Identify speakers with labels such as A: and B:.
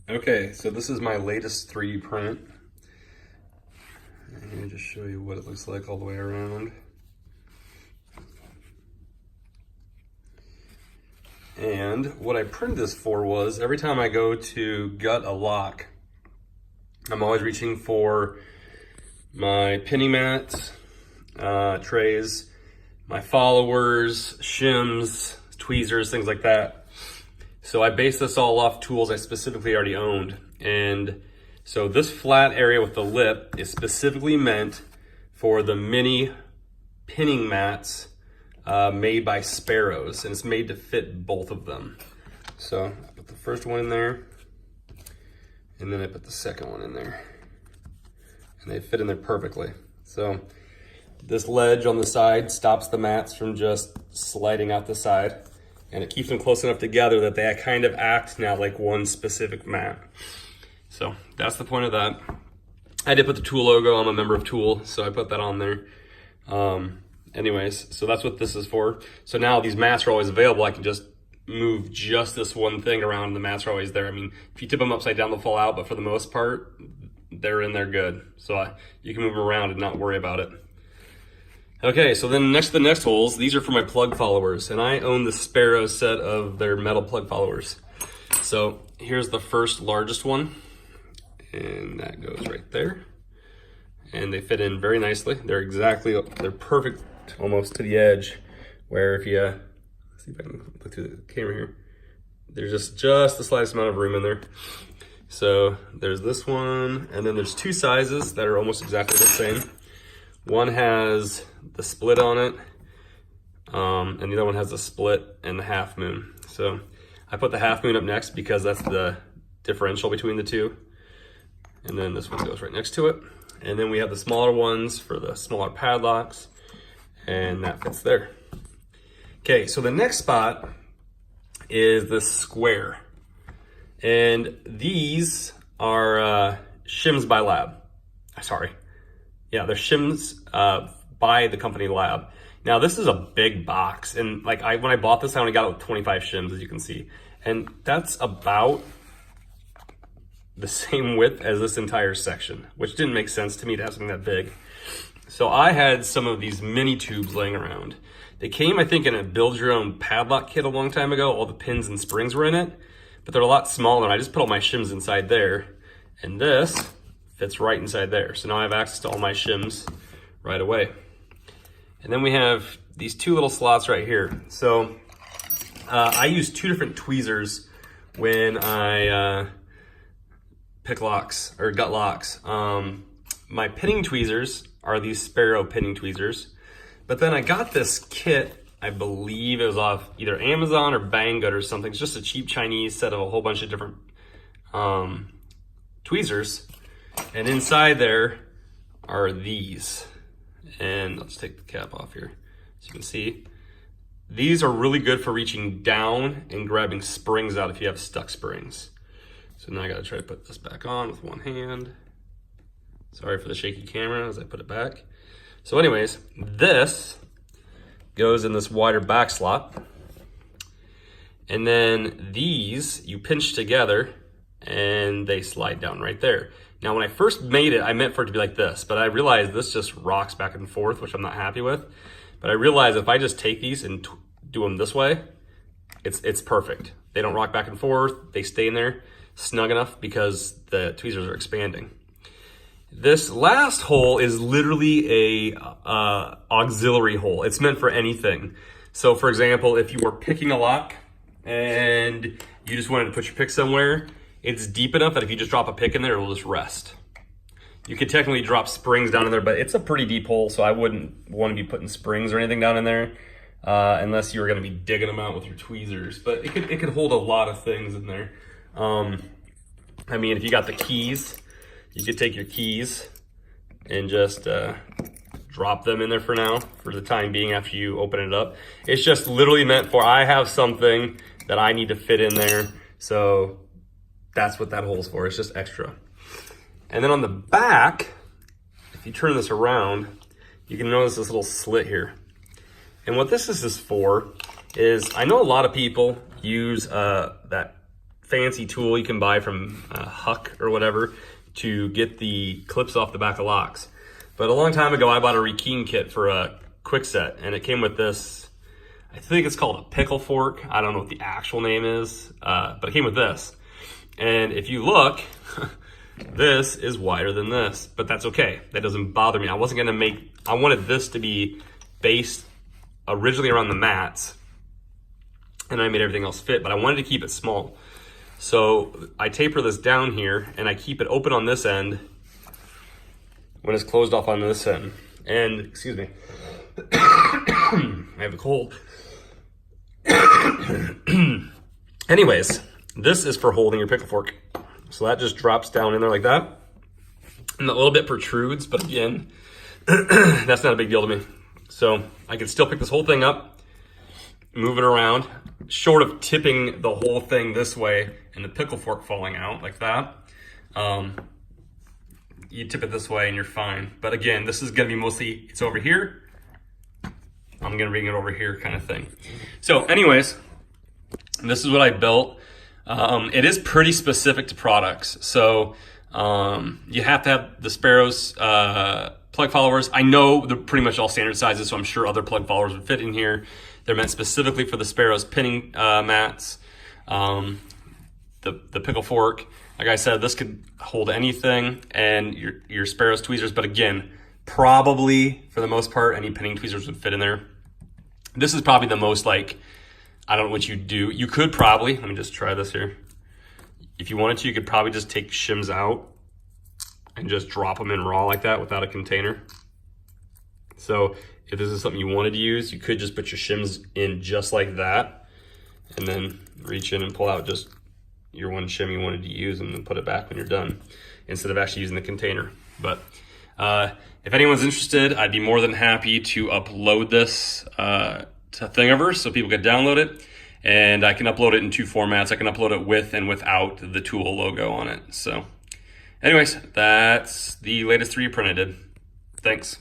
A: Okay, so this is my latest 3D print. Let me just show you what it looks like all the way around. And what I printed this for was, every time I go to gut a lock, I'm always reaching for my pinning mats, trays, my followers, shims, tweezers, things like that. So I based this all off tools I specifically already owned. And so this flat area with the lip is specifically meant for the mini pinning mats made by Sparrows, and it's made to fit both of them. So I put the first one in there, and then I put the second one in there, and they fit in there perfectly. So this ledge on the side stops the mats from just sliding out the side, and it keeps them close enough together that they kind of act now like one specific mat. So that's the point of that. I did put the Tool logo. I'm a member of Tool, so I put that on there. Anyways, so that's what this is for. So now these mats are always available. I can just move just this one thing around and the mats are always there. I mean, if you tip them upside down, they'll fall out, but for the most part, they're in there good. So you can move them around and not worry about it. Okay, so then next to the next holes, these are for my plug followers, and I own the Sparrow set of their metal plug followers. So here's the first largest one, and that goes right there. And they fit in very nicely. They're perfect almost to the edge, where if you, let's see if I can look through the camera here, there's just the slightest amount of room in there. So there's this one, and then there's two sizes that are almost exactly the same. One has the split on it, and the other one has the split and the half moon. So I put the half moon up next because that's the differential between the two. And then this one goes right next to it. And then we have the smaller ones for the smaller padlocks, and that fits there. Okay, so the next spot is the square. And these are shims by Lab. Sorry. Yeah, they're shims by the company Lab. Now this is a big box, and like when I bought this, I only got it with 25 shims, as you can see. And that's about the same width as this entire section, which didn't make sense to me to have something that big. So I had some of these mini tubes laying around. They came, I think, in a build your own padlock kit a long time ago. All the pins and springs were in it, but they're a lot smaller. I just put all my shims inside there, and this fits right inside there. So now I have access to all my shims right away. And then we have these two little slots right here. So I use two different tweezers when I pick locks or gut locks. My pinning tweezers are these Sparrow pinning tweezers, but then I got this kit, I believe it was off either Amazon or Banggood or something. It's just a cheap Chinese set of a whole bunch of different tweezers, and inside there are these. And let's take the cap off here so you can see. These are really good for reaching down and grabbing springs out if you have stuck springs. So now I gotta try to put this back on with one hand. Sorry for the shaky camera as I put it back. So anyways, this goes in this wider back slot. And then these, you pinch together and they slide down right there. Now when I first made it, I meant for it to be like this, but I realized this just rocks back and forth, which I'm not happy with. But I realized if I just take these and do them this way, it's perfect. They don't rock back and forth, they stay in there snug enough because the tweezers are expanding. This last hole is literally a auxiliary hole. It's meant for anything. So for example, if you were picking a lock and you just wanted to put your pick somewhere, it's deep enough that if you just drop a pick in there, it will just rest. You could technically drop springs down in there, but it's a pretty deep hole, so I wouldn't want to be putting springs or anything down in there unless you were going to be digging them out with your tweezers. But it could hold a lot of things in there. I mean, if you got the keys, you could take your keys and just drop them in there for now, for the time being after you open it up. It's just literally meant for, I have something that I need to fit in there, so that's what that hole's for. It's just extra. And then on the back, if you turn this around, you can notice this little slit here. And what this is for is, I know a lot of people use that fancy tool you can buy from Huck or whatever to get the clips off the back of locks. But a long time ago, I bought a rekeying kit for a Kwikset, and it came with this, I think it's called a pickle fork. I don't know what the actual name is, but it came with this. And if you look, this is wider than this, but that's okay. That doesn't bother me. I wanted this to be based originally around the mats, and I made everything else fit, but I wanted to keep it small. So I taper this down here, and I keep it open on this end when it's closed off on this end. And, excuse me, I have a cold. Anyways, this is for holding your pickle fork. So that just drops down in there like that. And a little bit protrudes, but again, that's not a big deal to me. So I can still pick this whole thing up, move it around, short of tipping the whole thing this way and the pickle fork falling out like that. You tip it this way and you're fine. But again, this is gonna be mostly, it's over here. I'm gonna bring it over here kind of thing. So anyways, this is what I built. It is pretty specific to products. So you have to have the Sparrows plug followers. I know they're pretty much all standard sizes, so I'm sure other plug followers would fit in here. They're meant specifically for the Sparrows pinning mats. The pickle fork, like I said, this could hold anything, and your Sparrows tweezers, but again, probably for the most part, any pinning tweezers would fit in there. This is probably the most like, I don't know what you do. You could probably, let me just try this here. If you wanted to, you could probably just take shims out and just drop them in raw like that without a container. So if this is something you wanted to use, you could just put your shims in just like that and then reach in and pull out just your one shim you wanted to use and then put it back when you're done instead of actually using the container. But if anyone's interested, I'd be more than happy to upload this to Thingiverse so people can download it. And I can upload it in two formats. I can upload it with and without the tool logo on it. So anyways, that's the latest 3D print I did. Thanks.